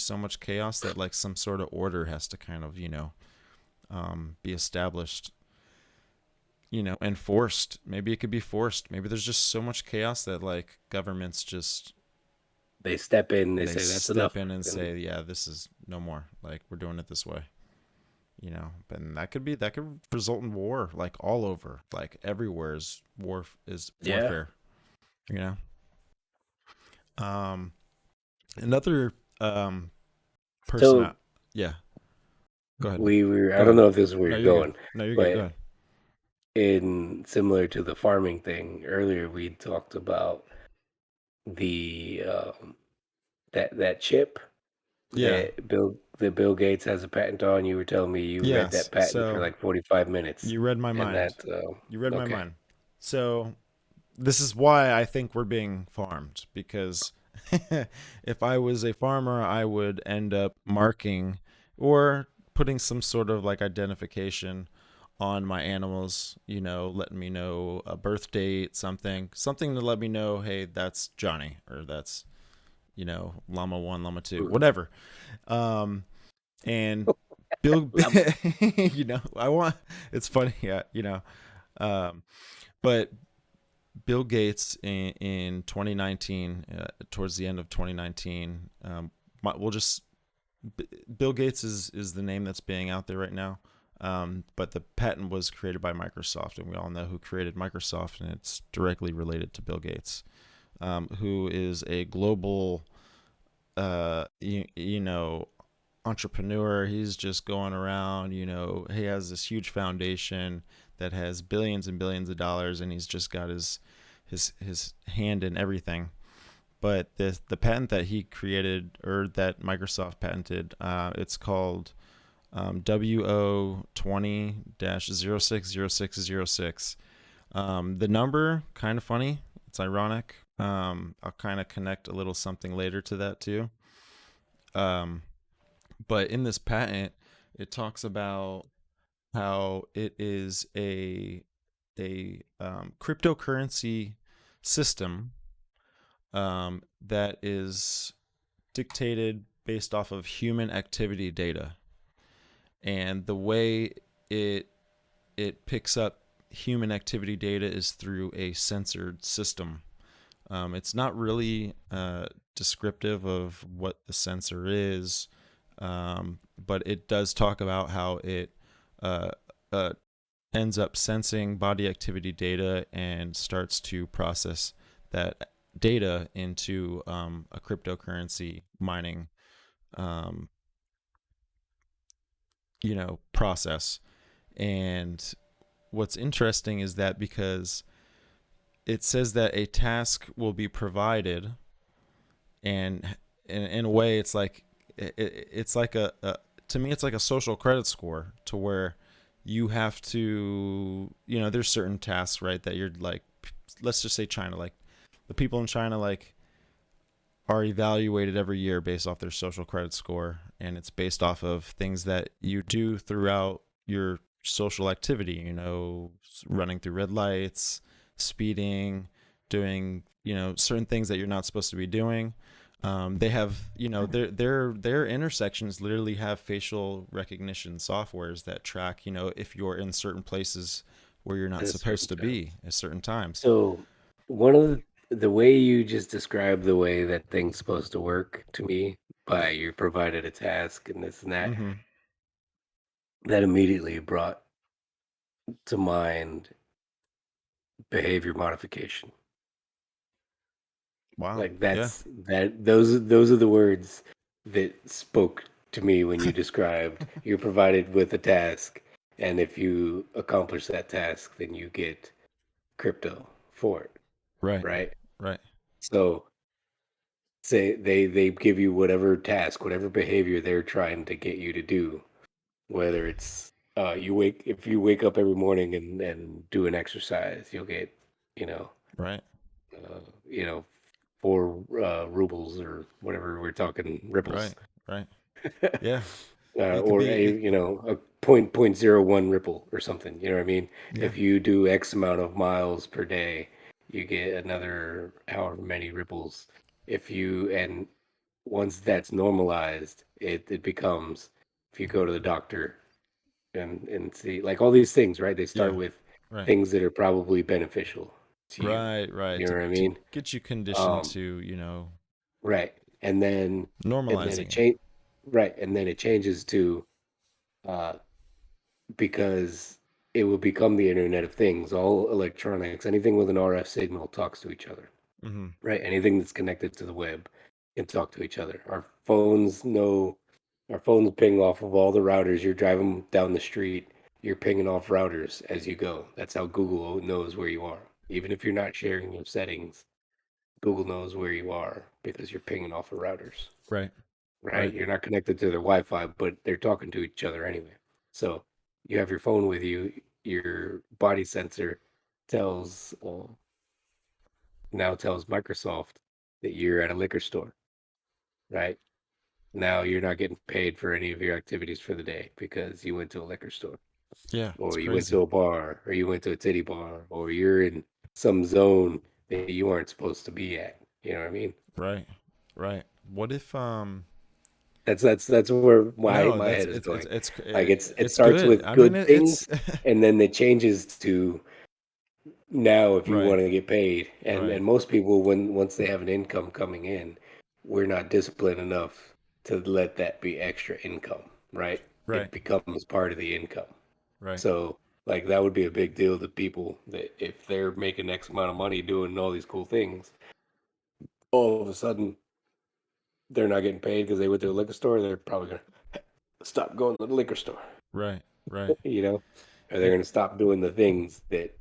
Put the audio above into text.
so much chaos that like some sort of order has to kind of, be established, enforced. Maybe it could be forced. Maybe there's just so much chaos that like governments just They step in, they they say that's step enough. in and say, yeah, this is no more. Like we're doing it this way. And that could result in war, like all over, like everywhere is Yeah. warfare. You know, um, another person. So Yeah, go ahead. we were, Go I don't ahead. know if this is where No, you're you're good. going, No, you're good. Go but ahead. in similar to the farming thing earlier, we talked about the that chip Yeah. that Bill Gates has a patent on. You were telling me you read Yes. that patent for So like 45 minutes, you read my and mind. that You read my okay. mind. So this is why I think we're being farmed because if I was a farmer, I would end up marking or putting some sort of like identification on my animals, letting me know a birth date, something to let me know, hey, that's Johnny or that's, llama 1, llama 2, Mhm. whatever. Um and Bill Llama. I want it's funny, yeah, um but Bill Gates in 2019, towards the end of 2019, we'll just Bill Gates is the name that's being out there right now. But the patent was created by Microsoft, and we all know who created Microsoft, and it's directly related to Bill Gates, who is a global, uh, you, you know, entrepreneur. He's just going around, he has this huge foundation that has billions and billions of dollars, and he's just got his hand in everything. But the patent that he created or that Microsoft patented, it's called WO20-060606. The number kind of funny. It's ironic. I'll kind of connect a little something later to that too. Um, but in this patent, it talks about how it is a cryptocurrency system, that is dictated based off of human activity data, and the way it it picks up human activity data is through a censored system. It's not really descriptive of what the sensor is, but it does talk about how it uh, uh, ends up sensing body activity data and starts to process that data into a cryptocurrency mining, um, process. And what's interesting is that because it says that a task will be provided, and in a way, it's like it's like a to me, it's like a social credit score to where you have to, there's certain tasks, right, that you're like, let's just say China, like the people in China, like are evaluated every year based off their social credit score, and it's based off of things that you do throughout your social activity, running through red lights, speeding, doing, certain things that you're not supposed to be doing. They have, their intersections literally have facial recognition softwares that track, if you're in certain places where you're not At a supposed certain to time. be at certain times. So one of the way you just described the way that thing's supposed to work to me by you provided a task and this and that, Mm-hmm. that immediately brought to mind behavior modification. Wow. Like Yeah. those are the words that spoke to me when you described you're provided with a task, and if you accomplish that task, then you get crypto for it, Right. right? Right. So say they give you whatever task, whatever behavior they're trying to get you to do, whether it's if you wake up every morning and do an exercise, you'll get, you know, Right. uh, you know, 4 rubles or whatever we're talking ripples, Right. Right. Yeah. It could or be. a point 0.01 ripple or something. You know what I mean? Yeah. If you do X amount of miles per day, you get another however many ripples. If you and once that's normalized, it becomes, if you go to the doctor and see, like, all these things, right? They Yeah. start with Right. things that are probably beneficial to you. Right. Right. You know what I To mean? get you conditioned Um, to, right. And then normalizing it it. change right, and then it changes to uh because it will become the Internet of Things. All electronics, anything with an RF signal talks to each other. Mm-hmm. Right? Anything that's connected to the web can talk to each other. Our phones ping off of all the routers. You're driving down the street, you're pinging off routers as you go. That's how Google knows where you are. Even if you're not sharing your settings, Google knows where you are because you're pinging off of routers. Right. Right? Right. You're not connected to their Wi-Fi, but they're talking to each other anyway. So you have your phone with you. Your body sensor tells now tells Microsoft that you're at a liquor store, right? Now you're not getting paid for any of your activities for the day because you went to a liquor store, Yeah. It's or you went crazy. to a bar, or you went to a titty bar, or you're in some zone that you aren't supposed to be at. You know what I mean? Right. Right. What if That's where my no, my that's head is going. Like it it's starts good. with I mean, good it's things, and then it changes to now if you right. want to get paid. and Right. and most people, when once they have an income coming in, we're not disciplined enough to let that be extra income, right? It Right. becomes part of the income. Right. So like that would be a big deal to people, that if they're making X amount of money doing all these cool things, all of a sudden they're not getting paid because they went to a liquor store. They're probably gonna stop going to the liquor store. Right. Right. you know or they're It gonna stop doing the things that